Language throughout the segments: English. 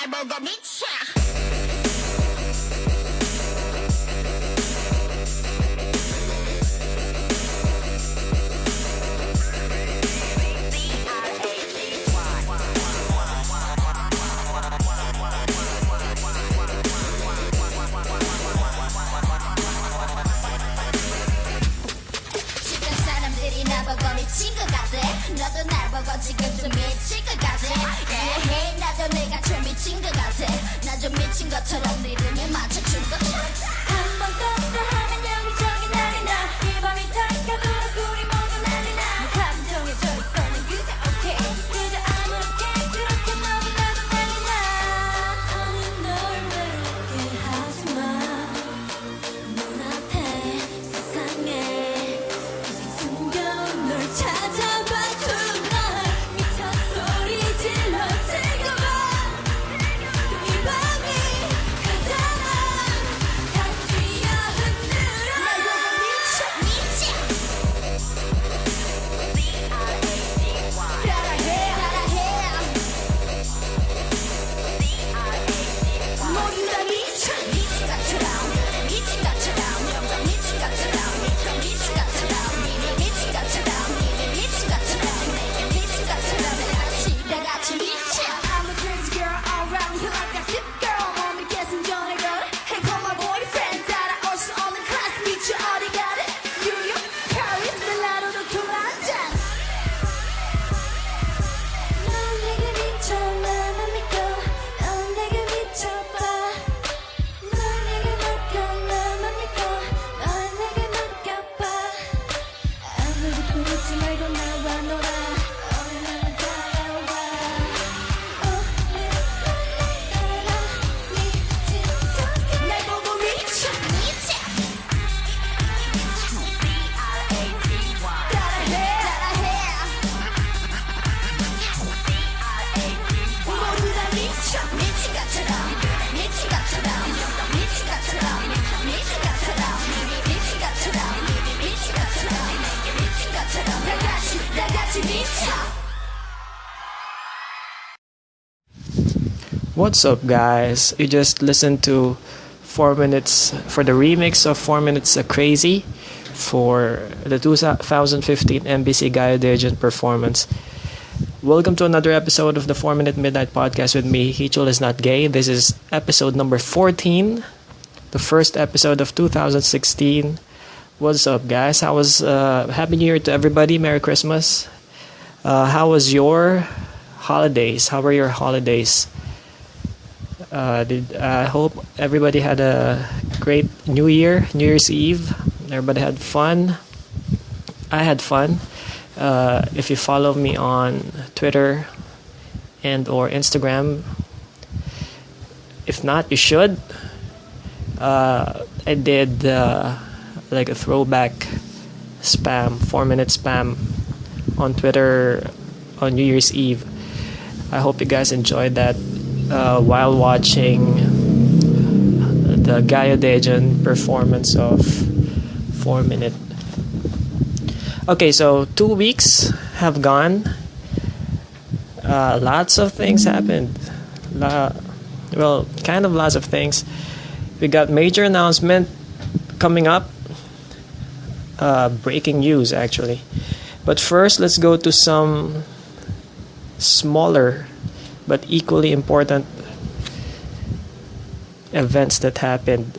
날 보고 미쳐. 주변 사람들이 나보고 미친 것 같아. 너도 날 보고 지금 좀 미칠 것 같아. Yeah, hey, 나도 내가 좀 미친 것 같아. 나 좀 미친 것처럼 리듬에 맞춰준 것처럼. 한 번 떴다 하면 여기저기 난리 나. 이 밤이 다가도록 우리 모두 난리 나. 감정에 져 있어는 그저 okay. 그저 아무렇게 그렇게 너무 나도 난리 나. 아니 널 외롭게 하지 마. 눈앞에 세상에 숨겨놓은 널 찾아봐. 날 미쳐 소리 질러 즐거워. 또 이 밤이 가잖아. 다 뛰어 흔들어. 날 보고 미쳐 미쳐. 따라해 따라해. 모두 다 미쳐 미친 것처럼 미친 것처럼 영정 미친 것처럼 미친 것처럼 이미 미친 것처럼 이미 미친 것처럼 내게 미친 것처럼 다 같이 미쳐. I'm a crazy girl all around you like a sick girl. 몸이 개순전에 걸어. Hey call my boyfriend. 따라올 수 없는 class 미쳐 어디 가래. New York, Paris, 밀라노도 돌아앉아. 넌 내게 미쳐 나만 믿고 넌 내게 미쳐봐. 넌 내게 맡겨 나만 믿고 넌 내게 맡겨봐. 아무도 부르지 말고 나와 놀아. 얼마나 따라와. 날 보고 미쳐 미쳐. 따라해 따라해. 모두 다 미쳐 미친 것처럼 미친 것처럼 미친 것처럼 미친 것처럼 이미 미친 것처럼 이미 미친 것처럼 내게 미친 것처럼 다 같이 미쳐. What's up, guys? You just listened to 4 Minutes for the remix of 4 Minutes Crazy for the 2015 MBC Gayo Daejun performance. Welcome to another episode of the 4 Minute Midnight Podcast with me, Hichul is not gay. This is episode number 14, the first episode of 2016. What's up, guys? How was Happy New Year to everybody. Merry Christmas. How was your holidays? How were your holidays? I hope everybody had a great New Year's Eve. Everybody had fun. I had fun. If you follow me on Twitter and or Instagram, if not, you should. I did like a throwback spam, 4-minute spam on Twitter on New Year's Eve. I hope you guys enjoyed that while watching the Gayo Daejun performance of 4-minute. Okay, so 2 weeks have gone. Lots of things happened. Well, kind of lots of things. We got major announcement coming up. Breaking news, actually. But first, let's go to some smaller but equally important events that happened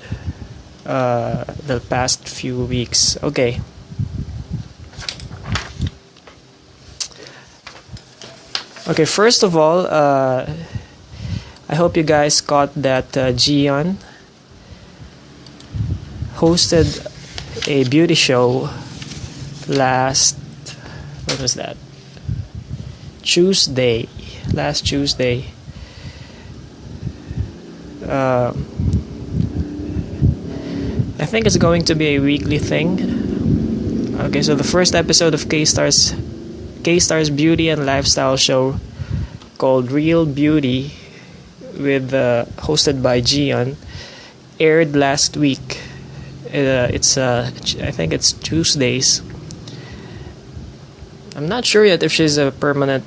the past few weeks. Okay. Okay, first of all, I hope you guys caught that Jihyun hosted a beauty show last Tuesday. I think it's going to be a weekly thing. Okay, so the first episode of K-Star's beauty and lifestyle show called Real Beauty with hosted by Jihyun aired last week. I think it's Tuesdays. I'm not sure yet if she's a permanent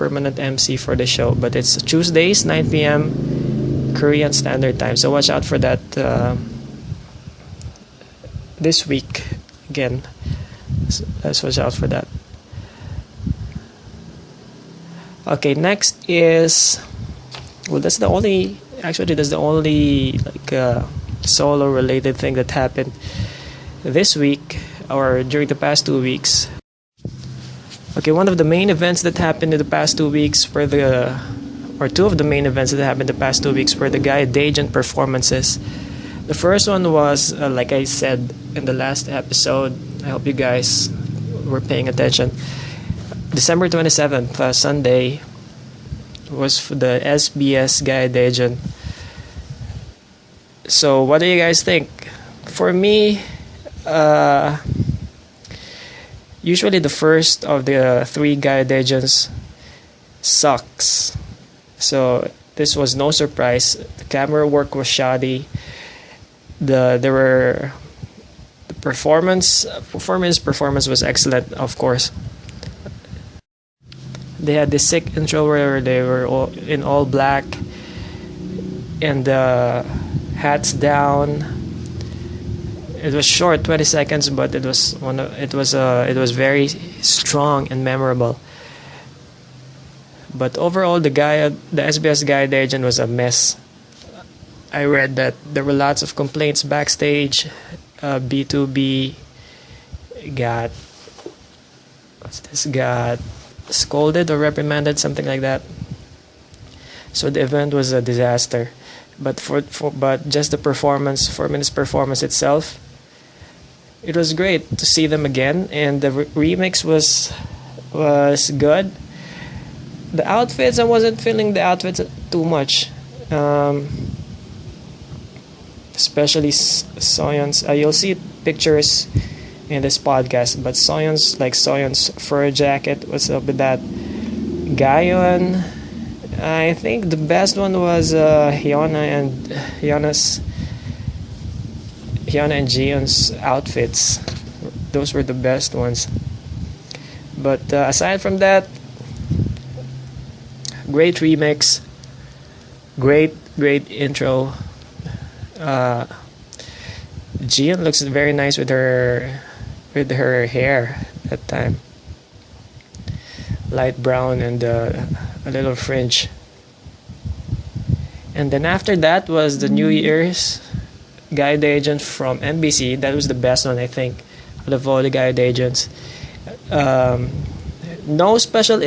permanent MC for the show, but it's Tuesdays 9 p.m. Korean Standard Time. So watch out for that this week again. So let's watch out for that. Okay, next is, well, that's the only solo related thing that happened this week or during the past 2 weeks. Okay, one of the main events that happened in the past 2 weeks two of the main events that happened in the past 2 weeks were the Gayo Daejun performances. The first one was, like I said in the last episode, I hope you guys were paying attention. December 27th, Sunday, was for the SBS Gayo Daejun. So, what do you guys think? For me, usually the first of the three Gayo Daejuns sucks. So this was no surprise. The camera work was shoddy. The performance was excellent, of course. They had this sick intro where they were all in all black and hats down. It was short, 20 seconds, but it was very strong and memorable. But overall, the SBS Gayo Daejun was a mess. I read that there were lots of complaints backstage. B2B got scolded or reprimanded, something like that. So the event was a disaster. But but just the performance, 4 minutes performance itself, it was great to see them again, and the remix was good. The outfits, I wasn't feeling the outfits too much, especially Soyeon's. You'll see pictures in this podcast, but Soyeon's fur jacket. What's up with that? Gayon, I think the best one was Hyuna and Jihyun's outfits. Those were the best ones. But aside from that, great remix, great intro. Jihyun looks very nice with her hair that time, light brown and a little fringe. And then after that was the New Year's Gayo Daejun from MBC. That was the best one, I think, out of all the Gayo Daejuns. No special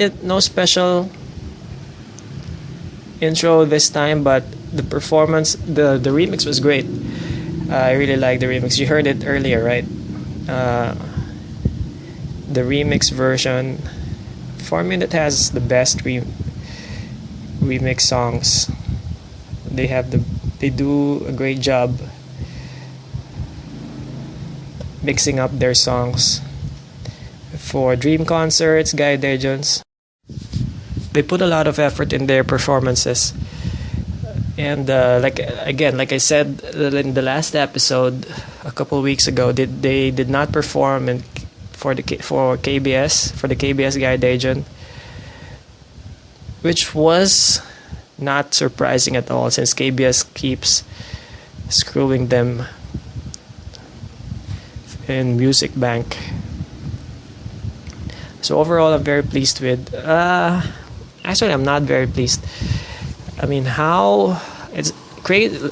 intro this time, but the performance, the remix was great. I really like the remix. You heard it earlier, right? The remix version. 4Minute has the best remix songs. They do a great job mixing up their songs. For dream concerts, Gayo Daejuns, they put a lot of effort in their performances. And like I said in the last episode a couple weeks ago, they did not perform for the KBS Gayo Daejun, which was not surprising at all, since KBS keeps screwing them in Music Bank. So overall, I'm very pleased with. Actually, I'm not very pleased. I mean, how it's crazy.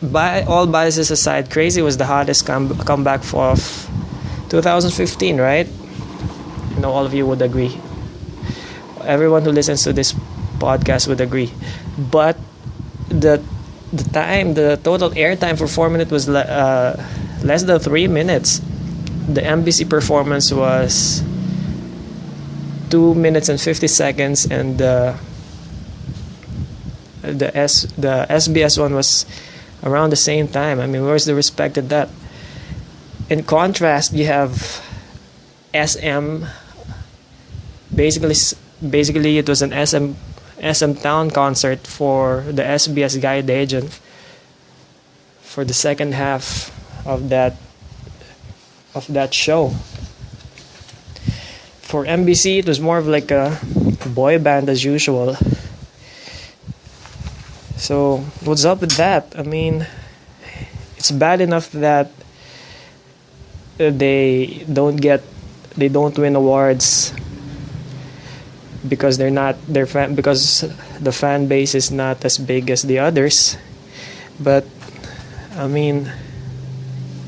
By all biases aside, Crazy was the hottest comeback for 2015, right? I know all of you would agree. Everyone who listens to this podcast would agree. But the total airtime for 4Minute was less than 3 minutes. The MBC performance was 2 minutes and 50 seconds, and the SBS one was around the same time. I mean, where's the respect in that? In contrast, you have SM. Basically, it was an SM Town concert for the SBS Gayo Daejun for the second half of that show. For MBC, it was more of like a boy band as usual. So what's up with that? I mean, it's bad enough that they don't win awards because because the fan base is not as big as the others. But I mean,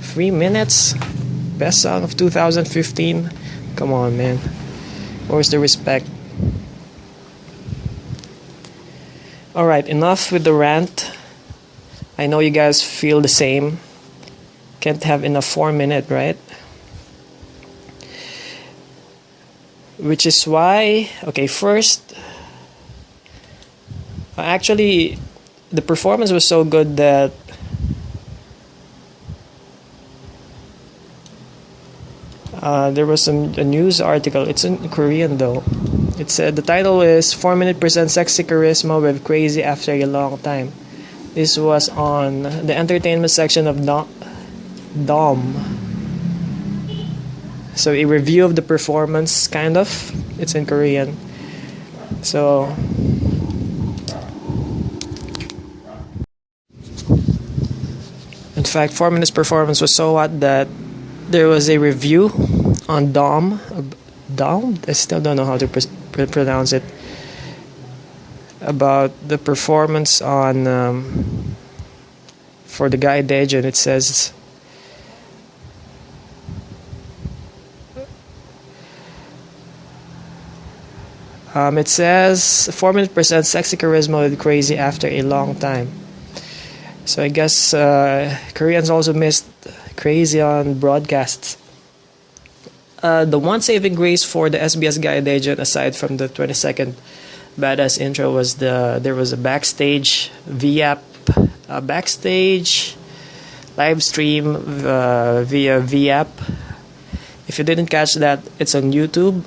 3 minutes, best song of 2015. Come on, man. Where's the respect? Alright, enough with the rant. I know you guys feel the same. Can't have enough 4 minute, right? Which is why, okay, first, actually, the performance was so good that there was a news article. It's in Korean though. It said the title is 4 minute presents sexy charisma with crazy after a long time. This was on the entertainment section of Dom. So a review of the performance, kind of. It's in Korean. So in fact, 4 minutes performance was so hot that there was a review on Dom. I still don't know how to pronounce it. About the performance on for the Gayo Daejun. It says it says 4 minutes presents sexy charisma with crazy after a long time. So I guess Koreans also missed crazy on broadcasts. The one saving grace for the SBS Gayo Daejun, aside from the 20-second badass intro, was there was a backstage backstage live stream via VApp. If you didn't catch that, it's on YouTube.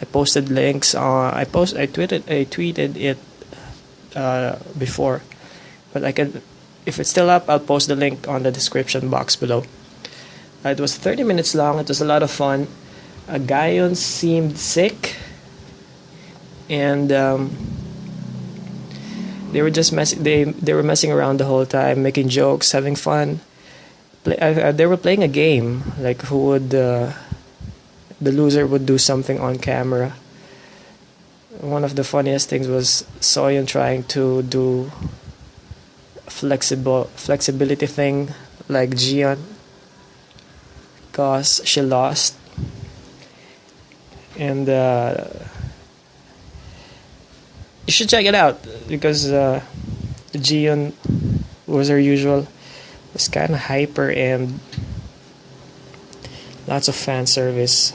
I posted links. I tweeted it before, but if it's still up, I'll post the link on the description box below. It was 30 minutes long. It was a lot of fun. Gayon seemed sick, and they were just they were messing around the whole time, making jokes, having fun. They were playing a game, like who would the loser would do something on camera. One of the funniest things was Soyeon trying to do a flexibility thing like Jihyun, because she lost. And you should check it out, because Jihyun was her usual, was kind of hyper and lots of fan service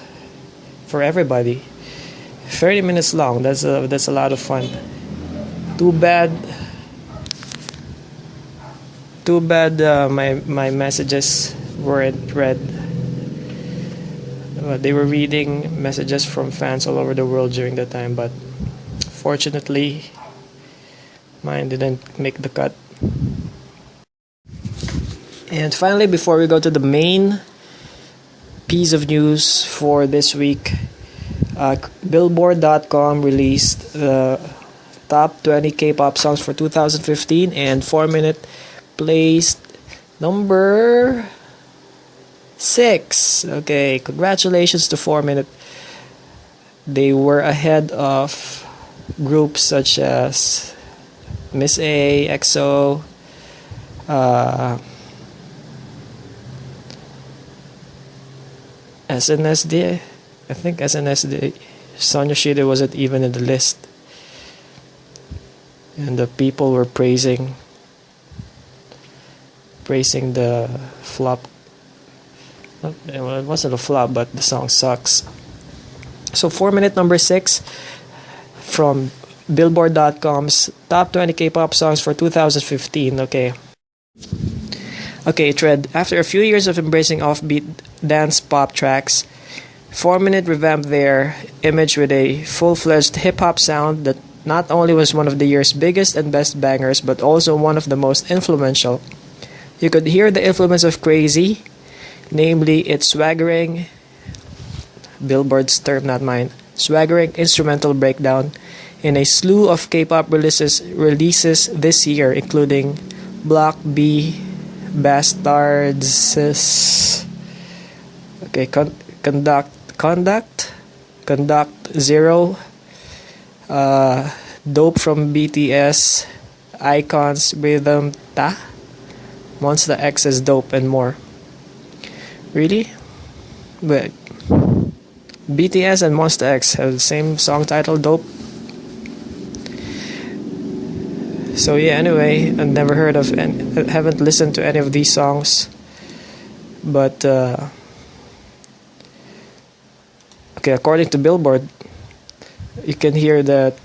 for everybody. 30 minutes long. That's a lot of fun. Too bad my messages weren't read. They were reading messages from fans all over the world during that time, but fortunately mine didn't make the cut. And finally, before we go to the main piece of news for this week, Billboard.com released the top 20 K-pop songs for 2015, and 4 minute placed number 6. Okay, congratulations to 4minute. They were ahead of groups such as Miss A, EXO, SNSD. I think SNSD, Sonya Shide wasn't even in the list, and the people were praising the flop. Well, it wasn't a flop, but the song sucks. So 4minute number 6 from Billboard.com's top 20 K-pop songs for 2015. Okay, Tread. After a few years of embracing offbeat dance pop tracks, 4minute revamped their image with a full-fledged hip-hop sound that not only was one of the year's biggest and best bangers, but also one of the most influential. You could hear the influence of Crazy, namely its swaggering, Billboard's term, not mine, swaggering instrumental breakdown in a slew of K-pop releases this year, including Block B, Bastards, Conduct Zero, Dope from BTS, Icons, Rhythm Ta, Monsta X's Dope, and more. Really? But BTS and Monsta X have the same song title, Dope. So yeah, anyway, I've never heard of and haven't listened to any of these songs. But okay, according to Billboard, you can hear that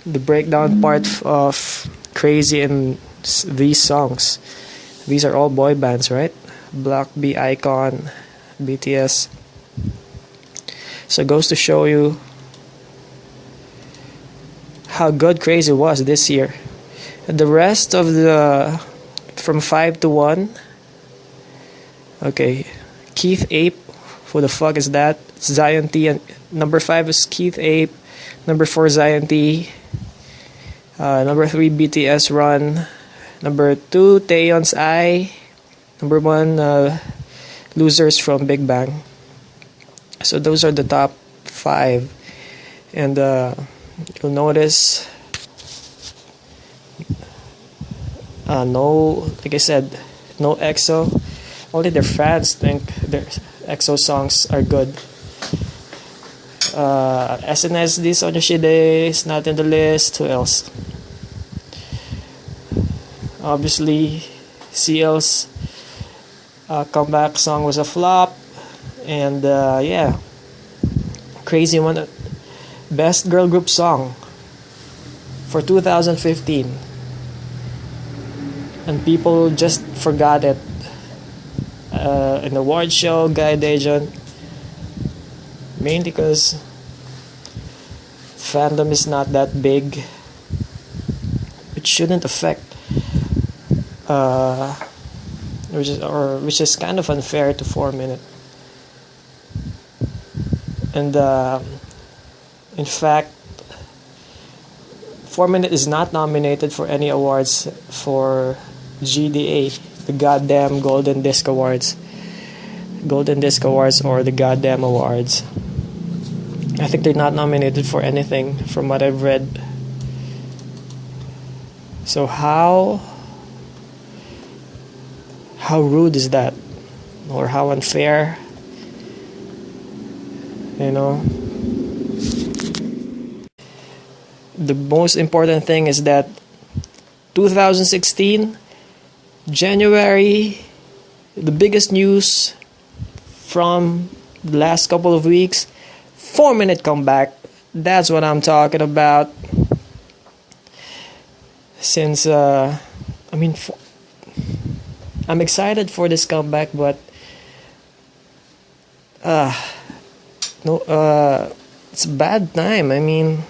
the breakdown part of Crazy in these songs. These are all boy bands, right? Block B, Icon, BTS. So it goes to show you how good Crazy was this year. And the rest of the from 5 to 1. Okay, Keith Ape. Who the fuck is that? Zion T. And number 5 is Keith Ape. Number 4, Zion T. Number 3, BTS Run. Number 2, Taeyeon's I. Number 1, Losers from Big Bang. So those are the top 5. And you'll notice no, like I said, no EXO. Only their fans think their EXO songs are good. SNSD, Sonoshide is not in the list. Who else? Obviously, CL's comeback song was a flop. And yeah, Crazy won Best Girl Group Song for 2015. And people just forgot it. In the award show, Gayo Daejun, mainly because fandom is not that big, which shouldn't affect, which is kind of unfair to 4Minute. And in fact, 4Minute is not nominated for any awards for GDA, the goddamn Golden Disc Awards. Golden Disc Awards or the goddamn awards. I think they're not nominated for anything from what I've read. So how rude is that? Or how unfair? You know? The most important thing is that 2016 January, the biggest news from the last couple of weeks, 4Minute comeback. That's what I'm talking about. Since I'm excited for this comeback, but it's a bad time. I mean,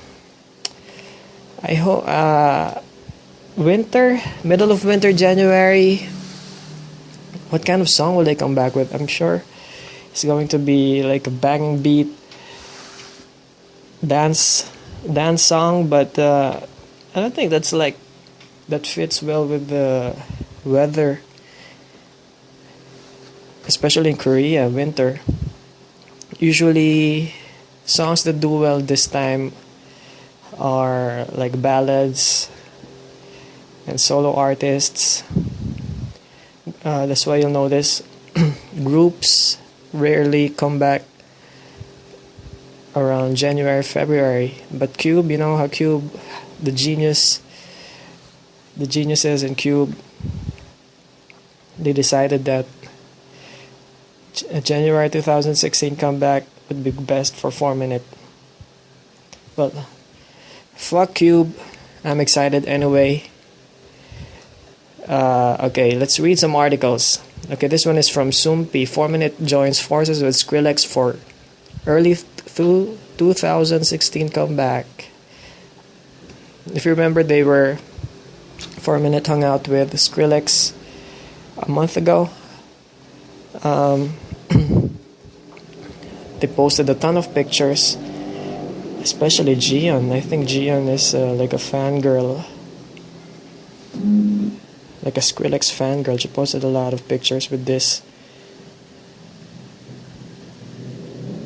I hope middle of winter, January. What kind of song will they come back with? I'm sure it's going to be like a banging beat dance song, but I don't think that fits well with the weather, especially in Korea, winter. Usually songs that do well this time are like ballads and solo artists. That's why you'll notice groups rarely come back around January, February. But Cube, you know how Cube, the geniuses in Cube, they decided that January 2016 comeback would be best for 4Minute. But fuck Cube, I'm excited anyway. Okay, let's read some articles. Okay, this one is from Sumpi. 4Minute joins forces with Skrillex for early 2016 comeback. If you remember, 4Minute hung out with Skrillex a month ago. They posted a ton of pictures, Especially Jihyun. I think Jihyun is like a fangirl. Like a Skrillex fangirl. She posted a lot of pictures with this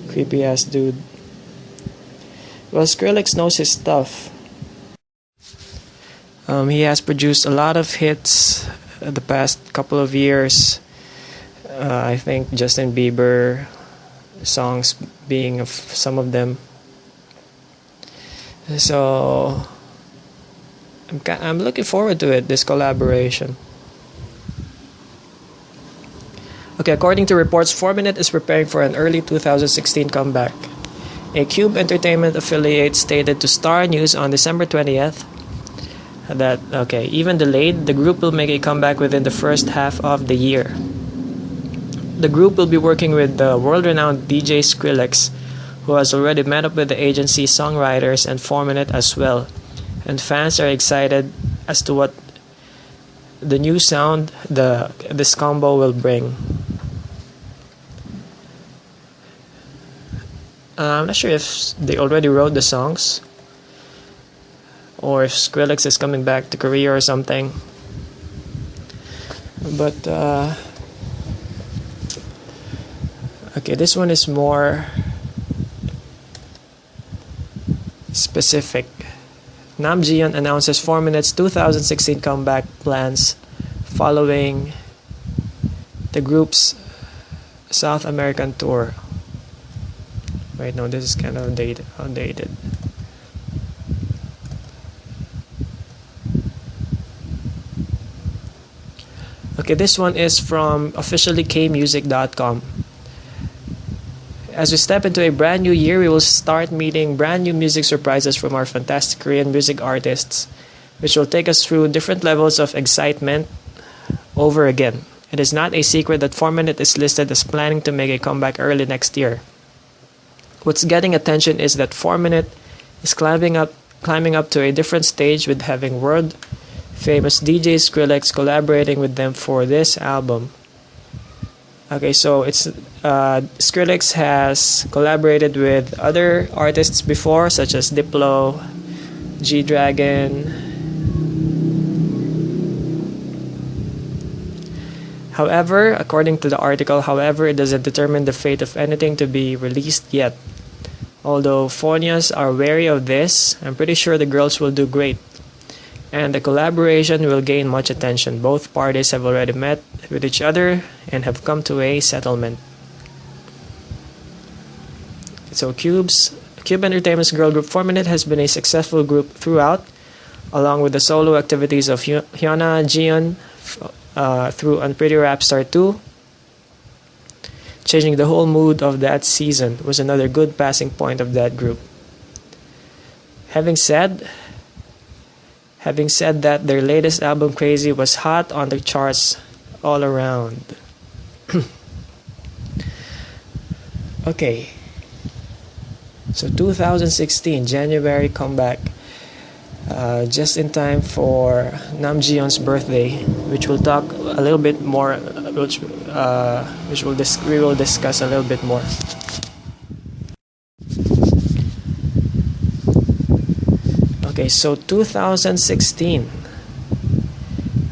creepy ass dude. Well, Skrillex knows his stuff. He has produced a lot of hits the past couple of years. I think Justin Bieber songs being of some of them. So I'm looking forward to it, this collaboration. Okay, according to reports, 4Minute is preparing for an early 2016 comeback. A Cube Entertainment affiliate stated to Star News on December 20th that, even delayed, the group will make a comeback within the first half of the year. The group will be working with the world-renowned DJ Skrillex, who has already met up with the agency songwriters and 4Minute as well. And fans are excited as to what the new sound this combo will bring. I'm not sure if they already wrote the songs, or if Skrillex is coming back to Korea or something. But this one is more specific. Nam Jihyun announces 4Minute's 2016 comeback plans following the group's South American tour. Wait, no, this is kind of outdated. Okay, this one is from officiallykmusic.com. As we step into a brand new year, we will start meeting brand new music surprises from our fantastic Korean music artists, which will take us through different levels of excitement over again. It is not a secret that 4Minute is listed as planning to make a comeback early next year. What's getting attention is that 4Minute is climbing up to a different stage, with having world famous DJ Skrillex collaborating with them for this album. Okay, so it's Skrillex has collaborated with other artists before, such as Diplo, G-Dragon. However, according to the article, it doesn't determine the fate of anything to be released yet. Although Phonias are wary of this, I'm pretty sure the girls will do great, and the collaboration will gain much attention. Both parties have already met with each other and have come to a settlement. So Cube Entertainment's girl group 4Minute has been a successful group throughout, along with the solo activities of Hyuna, Jihyun through Unpretty Rap Star 2. Changing the whole mood of that season was another good passing point of that group. Having said that, their latest album Crazy was hot on the charts all around. Okay. So 2016 January comeback, just in time for Nam Jihyun's birthday, which we'll talk a little bit more, which we will discuss a little bit more. Okay, so 2016.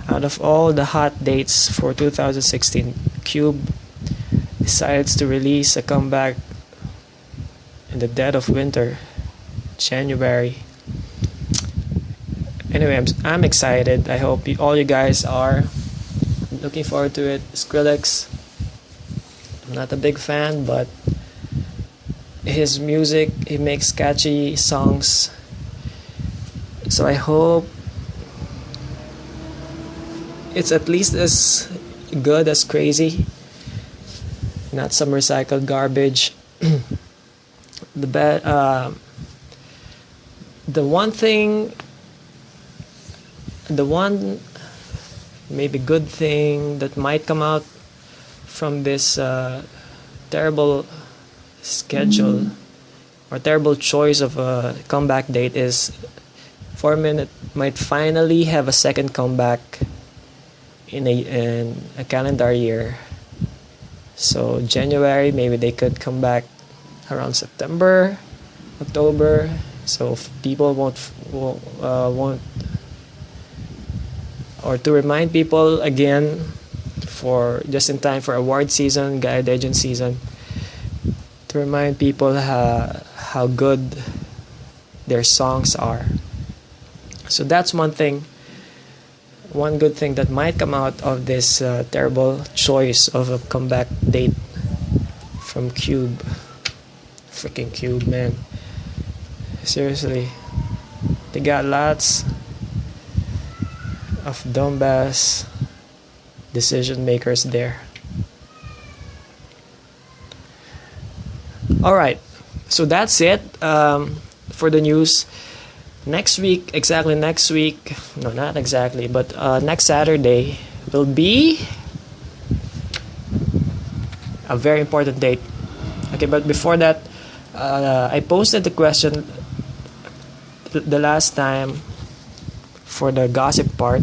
Out of all the hot dates for 2016, Cube decides to release a comeback in the dead of winter, January. Anyway, I'm excited. I hope all you guys are. I'm looking forward to it. Skrillex, I'm not a big fan, but his music, he makes catchy songs. So I hope it's at least as good as Crazy, not some recycled garbage. The one maybe good thing that might come out from this terrible schedule or terrible choice of a comeback date is 4Minute might finally have a second comeback in a calendar year. So January, maybe they could come back around September, October, so people won't, or to remind people again, for just in time for award season, Gayo Daejun season, to remind people how good their songs are. So that's one good thing that might come out of this terrible choice of a comeback date from Cube. Freaking Cube, man. Seriously. They got lots of dumbass decision makers there. Alright, so that's it for the news. Next week, no, not exactly, but next Saturday will be a very important date. Okay, but before that, I posted the question the last time for the gossip part.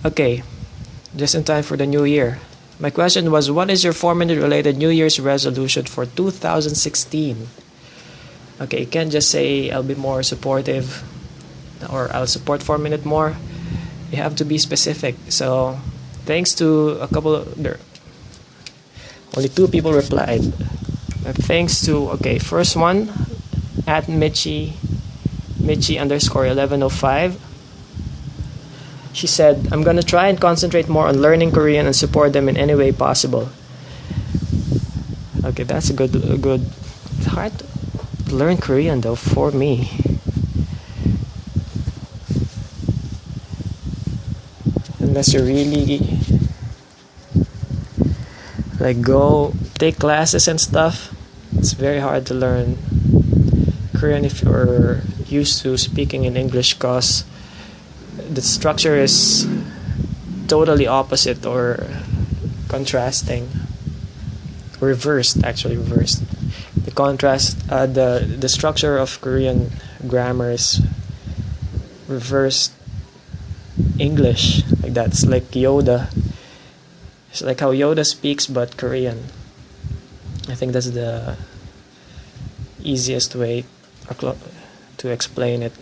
Okay, just in time for the new year. My question was, what is your 4-minute related New Year's resolution for 2016? Okay, you can't just say I'll be more supportive or I'll support 4-minute more. You have to be specific. So, thanks to only 2 people replied. Thanks to, first one, at Michi_1105. She said, I'm gonna try and concentrate more on learning Korean and support them in any way possible. Okay, that's a good. It's hard to learn Korean though for me. Unless you really like go take classes and stuff, it's very hard to learn Korean if you're used to speaking in English, cause the structure is totally opposite or contrasting. Reversed. The contrast, the structure of Korean grammar is reversed English, like that. It's like Yoda. It's like how Yoda speaks but Korean. I think that's the easiest way to explain it.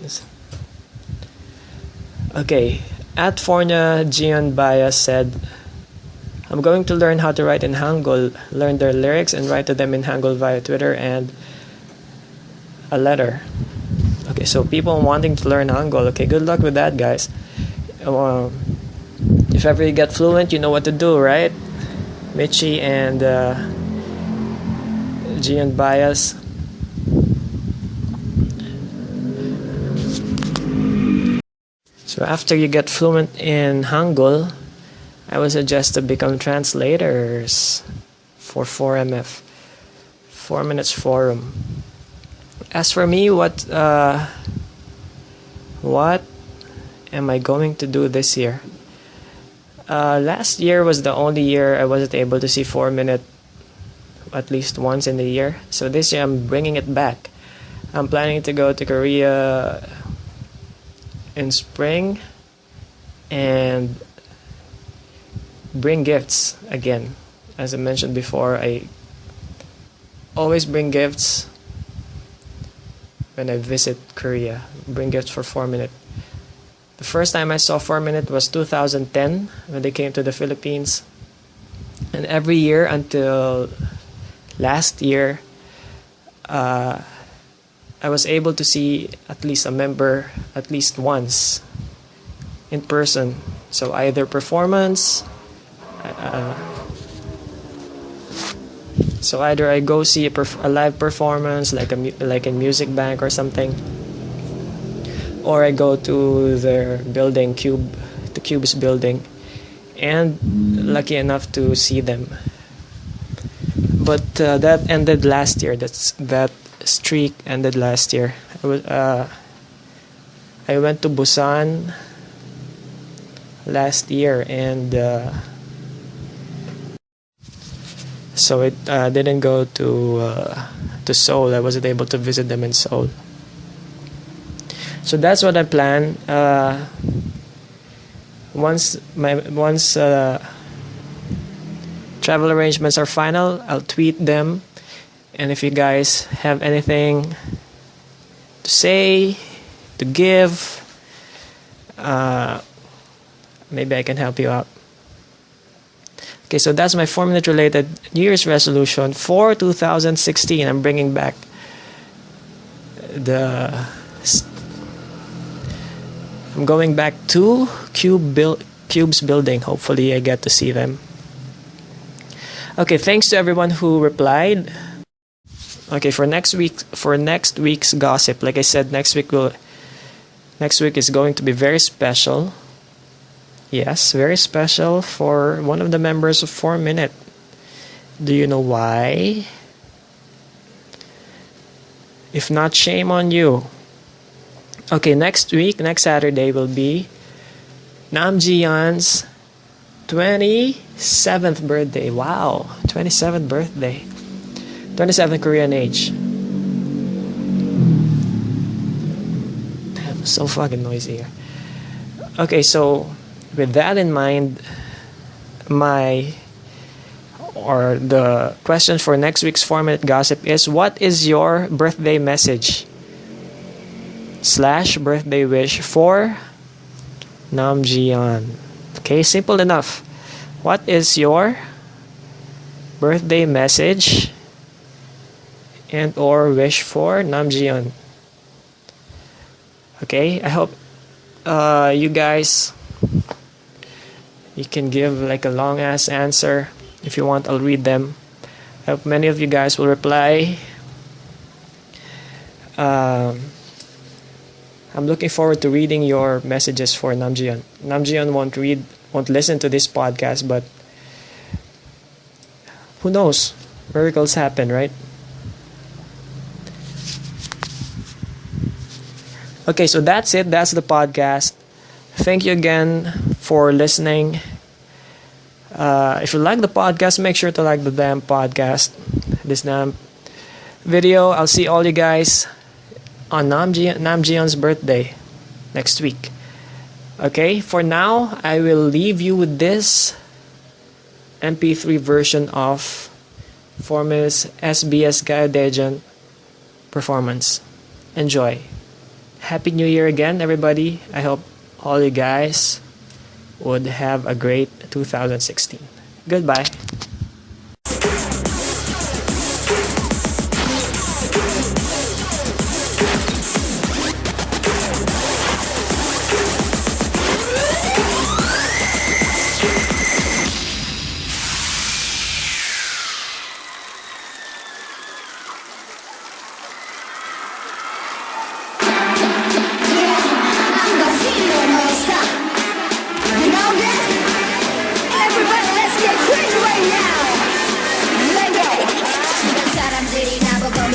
Okay, at Nam Jihyun Bias said, I'm going to learn how to write in Hangul, learn their lyrics and write to them in Hangul via Twitter and a letter. Okay, so people wanting to learn Hangul, okay, good luck with that, guys. If ever you get fluent, you know what to do, right? Michi and Jihyun Bias. So after you get fluent in Hangul, I would suggest to become translators for 4MF, 4 Minutes Forum. As for me, what am I going to do this year? Last year was the only year I wasn't able to see 4-minute at least once in the year. So this year I'm bringing it back. I'm planning to go to Korea in spring and bring gifts again. As I mentioned before, I always bring gifts when I visit Korea. Bring gifts for 4-minute. The first time I saw 4-minute was 2010 when they came to the Philippines. And every year until last year, I was able to see at least a member at least once in person. So either performance, so either I go see a live performance like a music bank or something, or I go to their building, the Cube's building, and lucky enough to see them. But that ended last year. That streak ended last year. I went to Busan last year, and so it didn't go to Seoul. I wasn't able to visit them in Seoul. So that's what I plan. Once travel arrangements are final, I'll tweet them And if you guys have anything to say, to give, maybe I can help you out. Okay, so that's my 4-minute related New Year's resolution for 2016. I'm bringing back I'm going back to Cube's building. Hopefully I get to see them. Okay, thanks to everyone who replied. Okay, for next week's gossip, like I said, next week is going to be very special. Yes, very special for one of the members of 4Minute. Do you know why? If not, shame on you. Okay, next Saturday will be Nam Jihyun's 27th birthday. Wow, 27th birthday. 27 Korean age. Damn, so fucking noisy here. Okay, so with that in mind, the question for next week's 4-minute gossip is, what is your birthday message / birthday wish for Nam Jihyun? Okay, simple enough. What is your birthday message and or wish for Nam Jihyun? Okay, I hope you guys, you can give like a long ass answer. If you want, I'll read them. I hope many of you guys will reply. I'm looking forward to reading your messages for Nam Jihyun. Nam Jihyun won't listen to this podcast, but who knows? Miracles happen, right? Okay, so that's it. That's the podcast. Thank you again for listening. If you like the podcast, make sure to like the damn podcast. This damn video. I'll see all you guys on Nam Jihyun's birthday next week. Okay, for now, I will leave you with this MP3 version of 4Minute SBS Gayo Daejun performance. Enjoy. Happy New Year again, everybody. I hope all you guys would have a great 2016. Goodbye.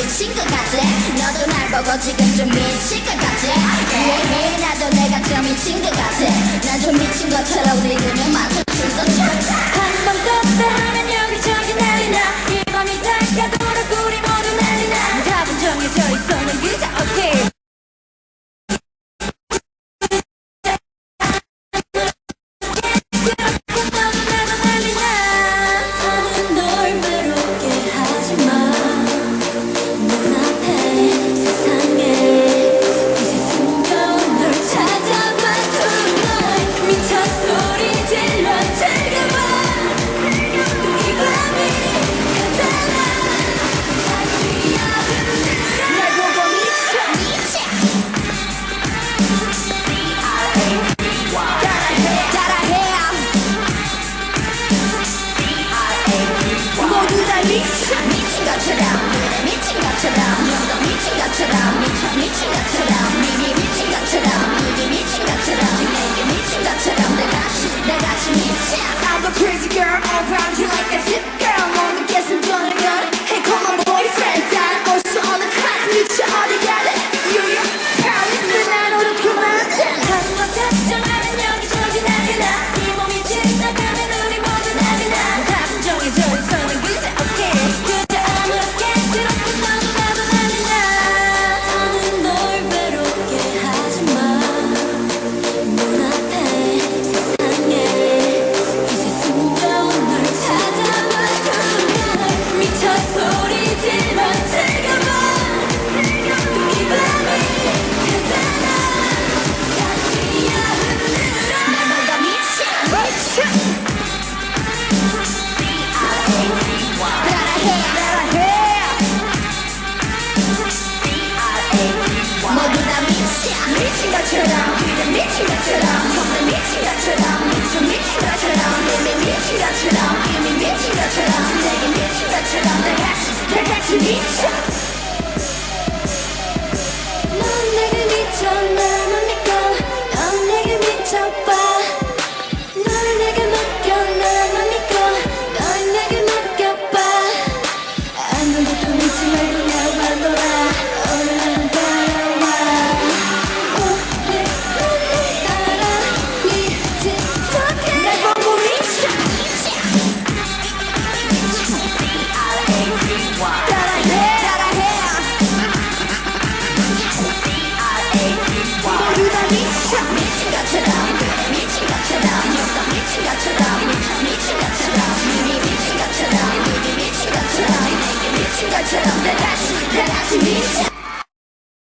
미친 것 같아. 너도 날 보고 지금 좀 미칠 것 같아. yeah, 나도 내가 좀 미친 것 같아. 난 좀 미친 것처럼 리듬에 맞춰준 것처럼. 한번 떴다 하면 여기저기 난리나. 이 밤이 다가도록 우리 모두 난리나. 답은 정해져 있어 난 그저 okay. 찾아봐 두 널 미쳐 소리 질러 즐겨봐 것처럼 그냥 미친 것처럼 정말 미친 것처럼 미쳐 미친 것처럼 이미 미친 것처럼 이미 미친 것처럼 내게 미친 것처럼 다 같이 미쳐